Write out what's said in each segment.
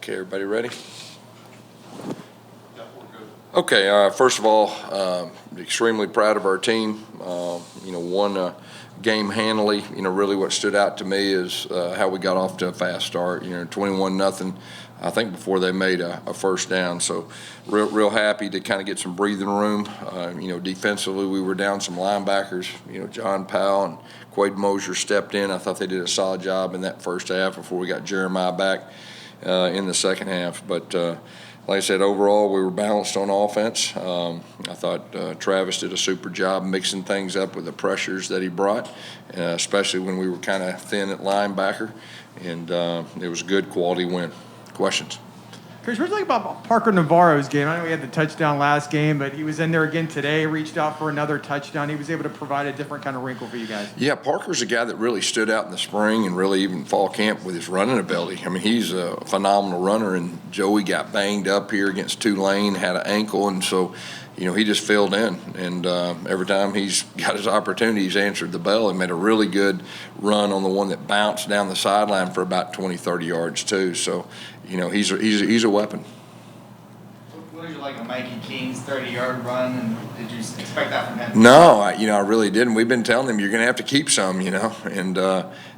Okay, everybody ready? Okay, first of all, extremely proud of our team. Won a game handily. Really what stood out to me is how we got off to a fast start. 21-0, I think, before they made a first down. So real happy to kind of get some breathing room. Defensively, we were down some linebackers. John Powell and Quade Mosier stepped in. I thought they did a solid job in that first half before we got Jeremiah back in the second half. But like I said, overall, we were balanced on offense. I thought Travis did a super job mixing things up with the pressures that he brought, especially when we were kind of thin at linebacker. And it was a good quality win. Questions? Chris, what do you think about Parker Navarro's game? I know he had the touchdown last game, but he was in there again today, reached out for another touchdown. He was able to provide a different kind of wrinkle for you guys. Yeah, Parker's a guy that really stood out in the spring and really even fall camp with his running ability. I mean, he's a phenomenal runner, and Joey got banged up here against Tulane, had an ankle, and so he just filled in. And every time he's got his opportunity, he's answered the bell and made a really good run on the one that bounced down the sideline for about 20, 30 yards too. So, he's a weapon. What did you like on Mikey Keene's 30-yard run, and did you expect that from him? No, I really didn't. We've been telling him you're going to have to keep some, and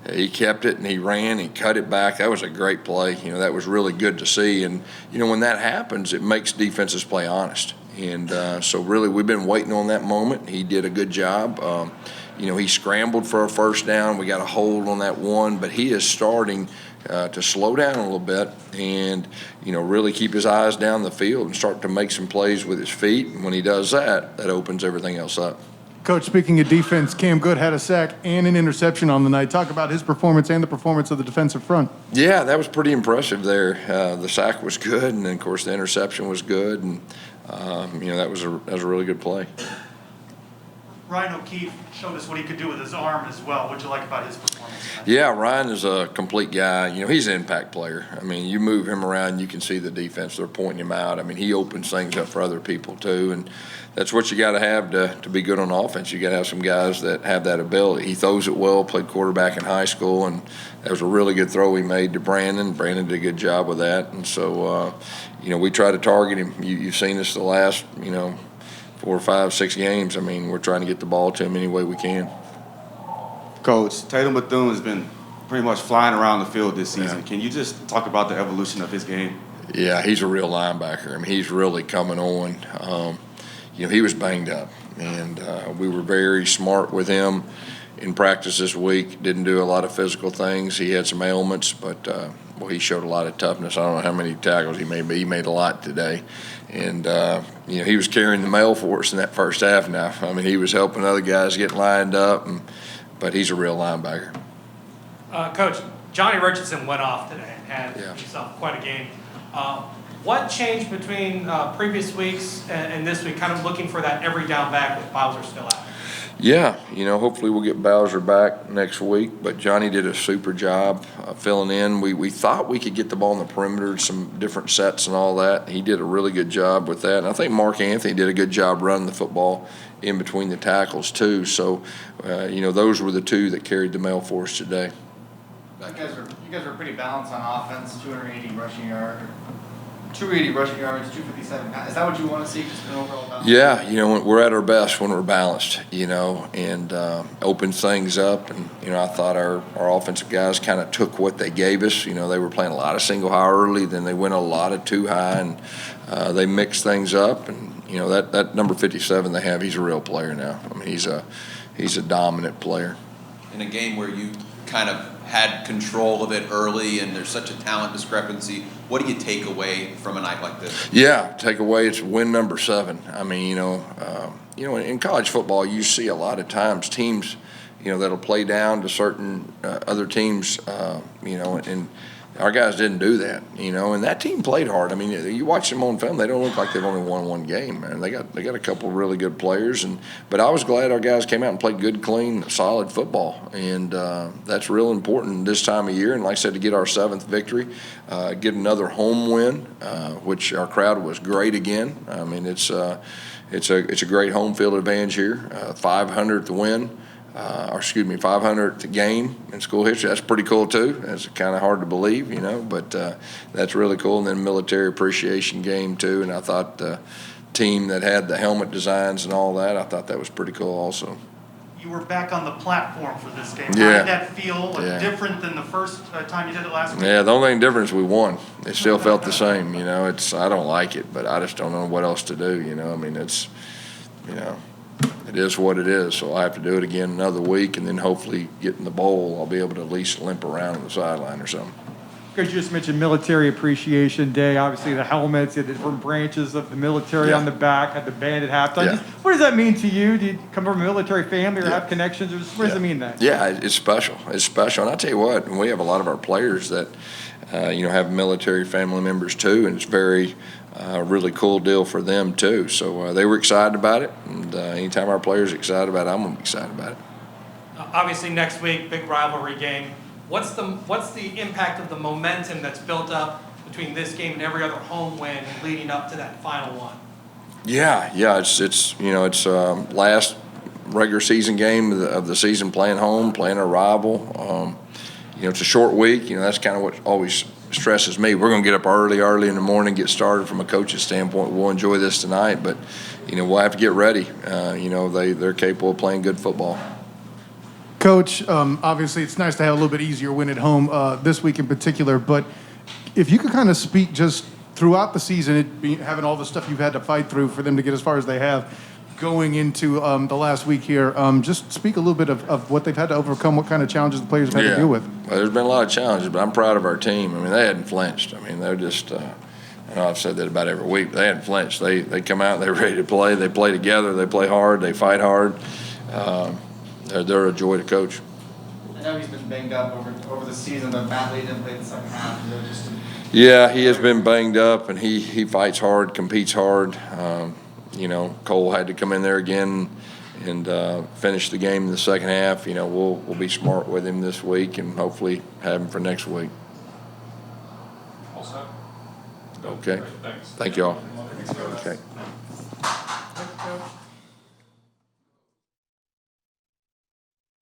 he kept it, and he ran, he cut it back. That was a great play. That was really good to see. And, when that happens, it makes defenses play honest. And so really we've been waiting on that moment. He did a good job. He scrambled for a first down. We got a hold on that one, but he is starting to slow down a little bit and, really keep his eyes down the field and start to make some plays with his feet. And when he does that, that opens everything else up. Coach, speaking of defense, Cam Good had a sack and an interception on the night. Talk about his performance and the performance of the defensive front. Yeah, that was pretty impressive there. The sack was good, and then, of course, the interception was good. And, that was a really good play. Ryan OKeefe showed us what he could do with his arm as well. What did you like about his performance? Yeah, Ryan is a complete guy. He's an impact player. I mean, you move him around, you can see the defense. They're pointing him out. I mean, he opens things up for other people too, and that's what you got to have to be good on offense. You got to have some guys that have that ability. He throws it well, played quarterback in high school, and that was a really good throw he made to Brandon. Brandon did a good job with that, and so, we try to target him. You've seen this the last, 4, 5, 6 games. I mean, we're trying to get the ball to him any way we can. Coach, Tatum Bethune has been pretty much flying around the field this season. Yeah. Can you just talk about the evolution of his game? Yeah, he's a real linebacker. I mean, he's really coming on. He was banged up, and we were very smart with him in practice this week. Didn't do a lot of physical things. He had some ailments, but he showed a lot of toughness. I don't know how many tackles he made, but he made a lot today. And, he was carrying the mail for us in that first half now. I mean, he was helping other guys get lined up, but he's a real linebacker. Coach, Johnny Richardson went off today and had Yeah. himself quite a game. What changed between previous weeks and this week, kind of looking for that every down back with Bowser still out? Yeah, hopefully we'll get Bowser back next week, but Johnny did a super job filling in. We thought we could get the ball in the perimeter, some different sets and all that. He did a really good job with that. And I think Mark Anthony did a good job running the football in between the tackles too. So, those were the two that carried the mail for us today. You guys were pretty balanced on offense, 280 rushing yards, 257 pounds. Is that what you want to see, just an overall balance? Yeah, we're at our best when we're balanced, and open things up. And, I thought our offensive guys kind of took what they gave us. They were playing a lot of single high early, then they went a lot of two high, and they mixed things up. And, that number 57 they have, he's a real player now. I mean, he's a dominant player. In a game where you kind of had control of it early and there's such a talent discrepancy, what do you take away from a night like this? Yeah, take away, it's win number 7. I mean, in college football, you see a lot of times teams, that'll play down to certain other teams, and our guys didn't do that, and that team played hard. I mean, you watch them on film, they don't look like they've only won one game, man. They got a couple of really good players, but I was glad our guys came out and played good, clean, solid football, and that's real important this time of year. And like I said, to get our 7th victory, get another home win, which our crowd was great again. I mean, it's a great home field advantage here, 500th win. 500th game in school history. That's pretty cool too. That's kind of hard to believe, but that's really cool. And then military appreciation game too. And I thought the team that had the helmet designs and all that, I thought that was pretty cool also. You were back on the platform for this game. Yeah. How did that feel? Yeah. Different than the first time you did it last week? Yeah, the only thing different is we won. It still felt the same, I don't like it, but I just don't know what else to do, I mean, it's, it is what it is. So I have to do it again another week, and then hopefully get in the bowl. I'll be able to at least limp around on the sideline or something. Coach, you just mentioned Military Appreciation Day. Obviously, the helmets, you had the different branches of the military on the back, had the band at halftime. Yeah. Just, what does that mean to you? Do you come from a military family or Yeah. have connections? Or what does it mean that? Yeah, it's special. It's special. And I tell you what, we have a lot of our players that, have military family members too, and it's very really cool deal for them too. So they were excited about it, and anytime our players are excited about it, I'm going to be excited about it. Obviously, next week, big rivalry game. What's the impact of the momentum that's built up between this game and every other home win leading up to that final one? Yeah, it's last regular season game of the season, playing home, playing a rival. It's a short week. That's kind of what always stresses me. We're going to get up early in the morning, get started from a coach's standpoint. We'll enjoy this tonight, but we'll have to get ready. They're capable of playing good football. Coach, obviously it's nice to have a little bit easier win at home this week in particular, but if you could kind of speak just throughout the season, having all the stuff you've had to fight through for them to get as far as they have, going into the last week here, just speak a little bit of what they've had to overcome, what kind of challenges the players have had to deal with. Well, there's been a lot of challenges, but I'm proud of our team. I mean, they hadn't flinched. I mean, they're just I know I've said that about every week, but they hadn't flinched. They come out, they're ready to play. They play together, they play hard, they fight hard. They're a joy to coach. I know he's been banged up over the season, but Matt Lee didn't play the second half. Yeah, he has been banged up, and he fights hard, competes hard. Cole had to come in there again and finish the game in the second half. We'll be smart with him this week and hopefully have him for next week. All set? Okay. Thanks. Thank you all. Thanks, Coach. Okay. Thanks, Coach.